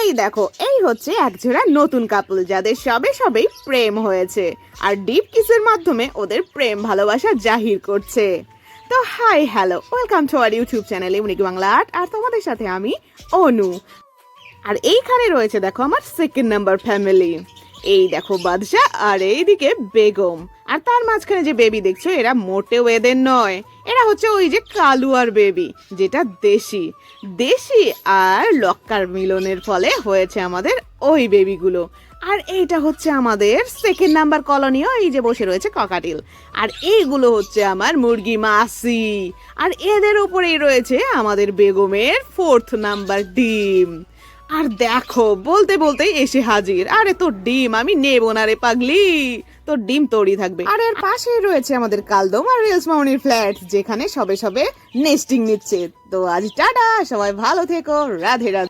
এই দেখো, এই হচ্ছে একজোড়া নতুন কাপল যাদের সবে সবেই প্রেম হয়েছে আর ডিপ কিসের মাধ্যমে ওদের প্রেম ভালোবাসা জাহির করছে। তো hi hello, welcome to our YouTube channel unique Bangla art. আর তোমাদের সাথে আমি অনু। আর এইখানে রয়েছে দেখো আমার সেকেন্ড নাম্বার ফ্যামিলি। এই দেখো বাদশা আর এইদিকে বেগম। আর তার মাঝখানে যে বেবি দেখছো এরা মোটেও এদের নয়, এরা হচ্ছে ওই যে কালু আর বেবি, যেটা দেশি দেশি আর লক্কার মিলনের ফলে হয়েছে আমাদের ওই বেবিগুলো। আর এইটা হচ্ছে আমাদের সেকেন্ড নাম্বার কলোনিও, এই যে বসে রয়েছে ককাটিল। আর এইগুলো হচ্ছে আমার মুরগি মাসি। আর এদের উপরেই রয়েছে আমাদের বেগমের ফোর্থ নাম্বার ডিম। আর দেখো বলতে বলতেই এসে হাজির। আরে তোর ডিম আমি নেবো না রে পাগলি, তোর ডিম তোরই থাকবে। আর এর পাশেই রয়েছে আমাদের কালদম আর রিলস মামনির ফ্ল্যাট, যেখানে সবে সবে নেস্টিং নিচ্ছে। তো আজ টাটা, সবাই ভালো থেকো, রাধে রাধে।